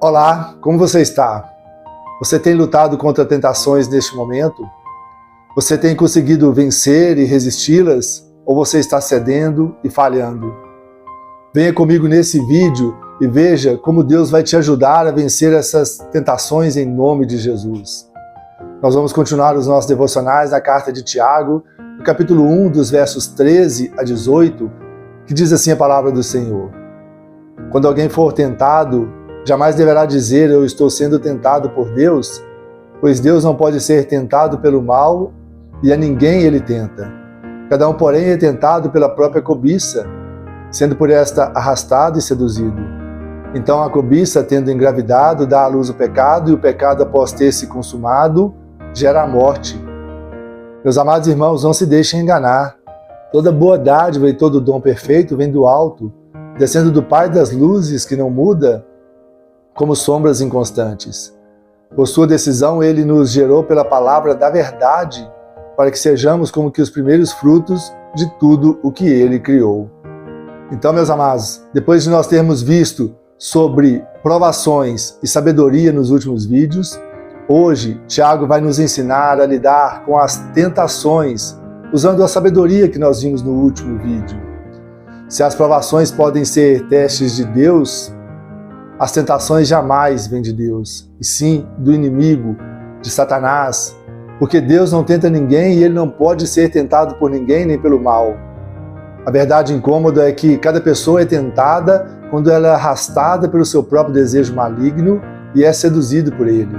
Olá, como você está? Você tem lutado contra tentações neste momento? Você tem conseguido vencer e resisti-las? Ou você está cedendo e falhando? Venha comigo nesse vídeo e veja como Deus vai te ajudar a vencer essas tentações em nome de Jesus. Nós vamos continuar os nossos devocionais na carta de Tiago, no capítulo 1, dos versos 13 a 18, que diz assim a palavra do Senhor. Quando alguém for tentado, jamais deverá dizer, eu estou sendo tentado por Deus, pois Deus não pode ser tentado pelo mal e a ninguém ele tenta. Cada um, porém, é tentado pela própria cobiça, sendo por esta arrastado e seduzido. Então a cobiça, tendo engravidado, dá à luz o pecado, e o pecado, após ter se consumado, gera a morte. Meus amados irmãos, não se deixem enganar. Toda boa dádiva e todo dom perfeito vem do alto, descendo do Pai das luzes, que não muda como sombras inconstantes. Por sua decisão, ele nos gerou pela palavra da verdade, para que sejamos como que os primeiros frutos de tudo o que ele criou. Então, meus amados, depois de nós termos visto sobre provações e sabedoria nos últimos vídeos, hoje Tiago vai nos ensinar a lidar com as tentações, usando a sabedoria que nós vimos no último vídeo. Se as provações podem ser testes de Deus, as tentações jamais vêm de Deus, e sim do inimigo, de Satanás, porque Deus não tenta ninguém e ele não pode ser tentado por ninguém nem pelo mal. A verdade incômoda é que cada pessoa é tentada quando ela é arrastada pelo seu próprio desejo maligno e é seduzido por ele.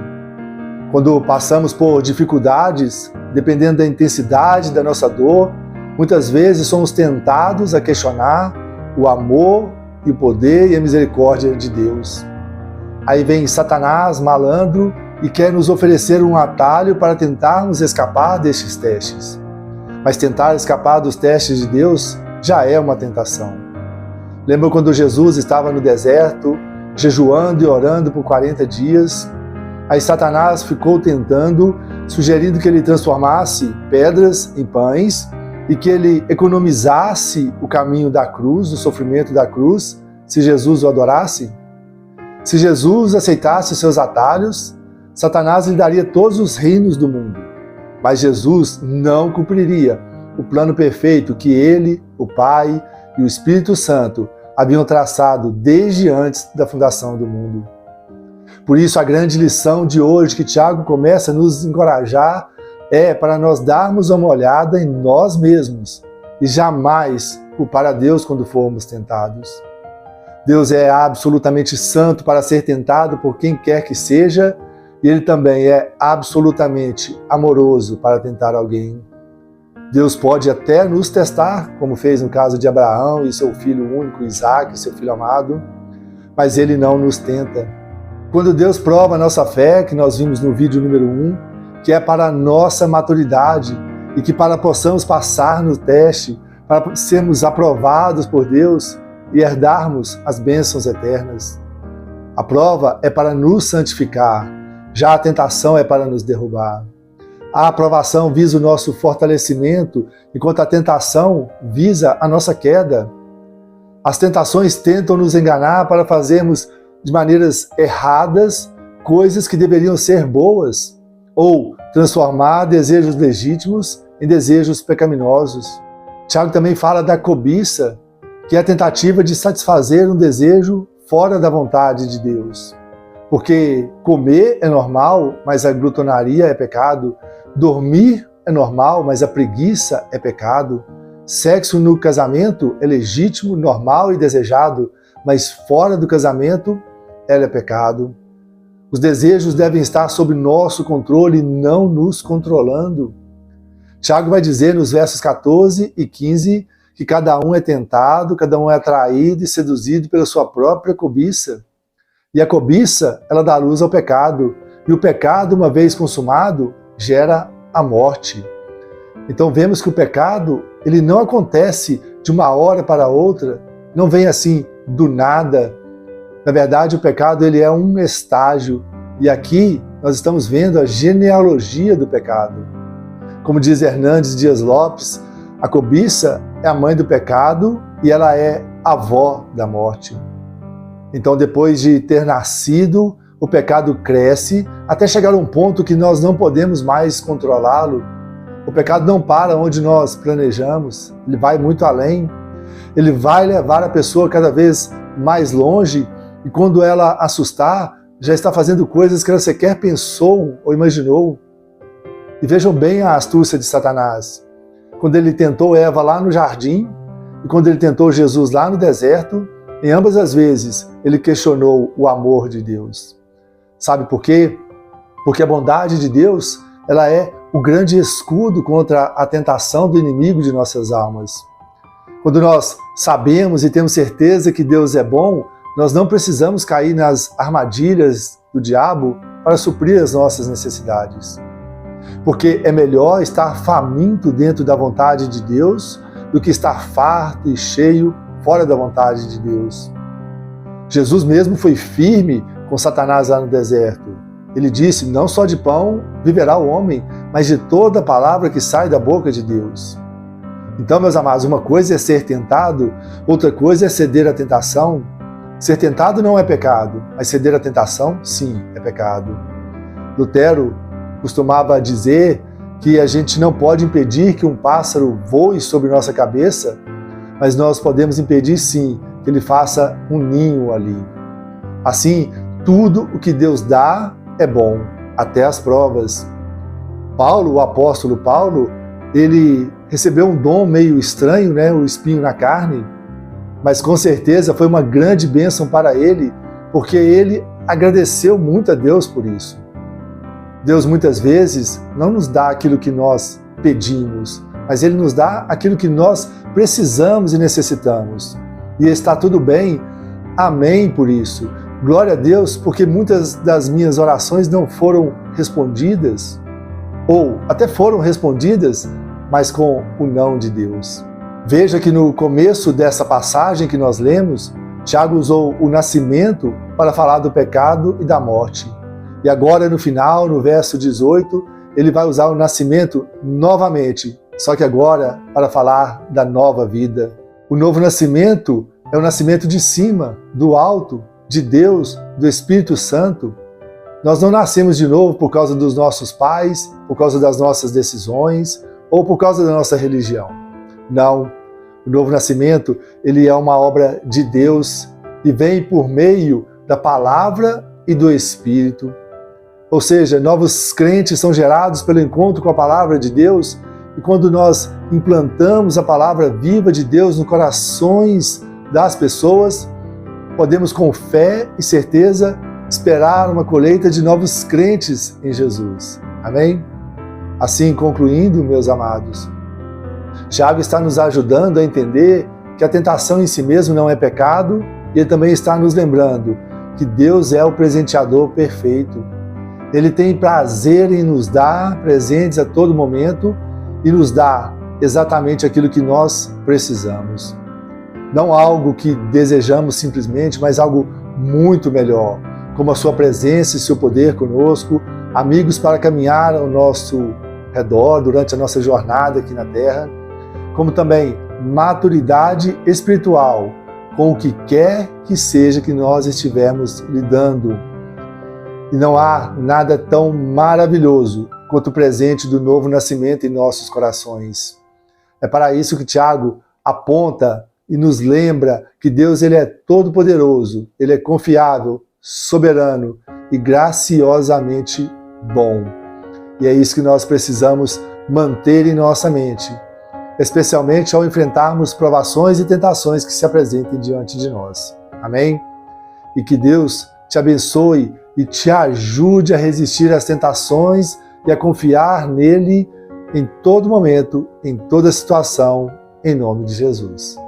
Quando passamos por dificuldades, dependendo da intensidade da nossa dor, muitas vezes somos tentados a questionar o amor e o poder e a misericórdia de Deus. Aí vem Satanás, malandro, e quer nos oferecer um atalho para tentarmos escapar destes testes. Mas tentar escapar dos testes de Deus já é uma tentação. Lembra quando Jesus estava no deserto, jejuando e orando por 40 dias? Aí Satanás ficou tentando, sugerindo que ele transformasse pedras em pães e que ele economizasse o caminho da cruz, o sofrimento da cruz, se Jesus o adorasse. Se Jesus aceitasse os seus atalhos, Satanás lhe daria todos os reinos do mundo. Mas Jesus não cumpriria o plano perfeito que ele, o Pai e o Espírito Santo haviam traçado desde antes da fundação do mundo. Por isso, a grande lição de hoje que Tiago começa a nos encorajar é para nós darmos uma olhada em nós mesmos e jamais culpar a Deus quando formos tentados. Deus é absolutamente santo para ser tentado por quem quer que seja, e Ele também é absolutamente amoroso para tentar alguém. Deus pode até nos testar, como fez no caso de Abraão e seu filho único, Isaac, seu filho amado, mas Ele não nos tenta. Quando Deus prova a nossa fé, que nós vimos no vídeo número 1, que é para a nossa maturidade e que para possamos passar no teste, para sermos aprovados por Deus e herdarmos as bênçãos eternas. A prova é para nos santificar, já a tentação é para nos derrubar. A aprovação visa o nosso fortalecimento, enquanto a tentação visa a nossa queda. As tentações tentam nos enganar para fazermos de maneiras erradas coisas que deveriam ser boas, ou transformar desejos legítimos em desejos pecaminosos. Tiago também fala da cobiça, que é a tentativa de satisfazer um desejo fora da vontade de Deus. Porque comer é normal, mas a glutonaria é pecado. Dormir é normal, mas a preguiça é pecado. Sexo no casamento é legítimo, normal e desejado, mas fora do casamento, ela é pecado. Os desejos devem estar sob nosso controle e não nos controlando. Tiago vai dizer nos versos 14 e 15 que cada um é tentado, cada um é atraído e seduzido pela sua própria cobiça. E a cobiça, ela dá luz ao pecado. E o pecado, uma vez consumado, gera a morte. Então vemos que o pecado, ele não acontece de uma hora para outra, não vem assim do nada. Na verdade, o pecado, ele é um estágio. E aqui nós estamos vendo a genealogia do pecado. Como diz Hernandes Dias Lopes, a cobiça é a mãe do pecado e ela é avó da morte. Então, depois de ter nascido, o pecado cresce até chegar a um ponto que nós não podemos mais controlá-lo. O pecado não para onde nós planejamos, ele vai muito além. Ele vai levar a pessoa cada vez mais longe e quando ela assustar, já está fazendo coisas que ela sequer pensou ou imaginou. E vejam bem a astúcia de Satanás. Quando ele tentou Eva lá no jardim e quando ele tentou Jesus lá no deserto, em ambas as vezes ele questionou o amor de Deus. Sabe por quê? Porque a bondade de Deus, ela é o grande escudo contra a tentação do inimigo de nossas almas. Quando nós sabemos e temos certeza que Deus é bom, nós não precisamos cair nas armadilhas do diabo para suprir as nossas necessidades. Porque é melhor estar faminto dentro da vontade de Deus do que estar farto e cheio fora da vontade de Deus. Jesus mesmo foi firme com Satanás lá no deserto. Ele disse, não só de pão viverá o homem, mas de toda a palavra que sai da boca de Deus. Então, meus amados, uma coisa é ser tentado, outra coisa é ceder à tentação. Ser tentado não é pecado, mas ceder à tentação, sim, é pecado. Lutero costumava dizer que a gente não pode impedir que um pássaro voe sobre nossa cabeça, mas nós podemos impedir, sim, que ele faça um ninho ali. Assim, tudo o que Deus dá é bom, até as provas. Paulo, o apóstolo Paulo, ele recebeu um dom meio estranho, né? O espinho na carne, mas com certeza foi uma grande bênção para ele, porque ele agradeceu muito a Deus por isso. Deus muitas vezes não nos dá aquilo que nós pedimos, mas Ele nos dá aquilo que nós precisamos e necessitamos. E está tudo bem, amém por isso. Glória a Deus, porque muitas das minhas orações não foram respondidas, ou até foram respondidas, mas com o não de Deus. Veja que no começo dessa passagem que nós lemos, Tiago usou o nascimento para falar do pecado e da morte. E agora no final, no verso 18, ele vai usar o nascimento novamente, só que agora para falar da nova vida. O novo nascimento é o nascimento de cima, do alto, de Deus, do Espírito Santo. Nós não nascemos de novo por causa dos nossos pais, por causa das nossas decisões ou por causa da nossa religião. Não. O novo nascimento, ele é uma obra de Deus e vem por meio da palavra e do Espírito. Ou seja, novos crentes são gerados pelo encontro com a palavra de Deus e quando nós implantamos a palavra viva de Deus nos corações das pessoas, podemos com fé e certeza esperar uma colheita de novos crentes em Jesus. Amém? Assim, concluindo, meus amados, Tiago está nos ajudando a entender que a tentação em si mesmo não é pecado e ele também está nos lembrando que Deus é o presenteador perfeito. Ele tem prazer em nos dar presentes a todo momento e nos dá exatamente aquilo que nós precisamos. Não algo que desejamos simplesmente, mas algo muito melhor, como a sua presença e seu poder conosco, amigos para caminhar ao nosso redor durante a nossa jornada aqui na Terra, como também maturidade espiritual com o que quer que seja que nós estivermos lidando. E não há nada tão maravilhoso quanto o presente do novo nascimento em nossos corações. É para isso que Tiago aponta e nos lembra que Deus ele é todo-poderoso, ele é confiável, soberano e graciosamente bom. E é isso que nós precisamos manter em nossa mente, especialmente ao enfrentarmos provações e tentações que se apresentem diante de nós. Amém? E que Deus te abençoe e te ajude a resistir às tentações e a confiar nele em todo momento, em toda situação, em nome de Jesus.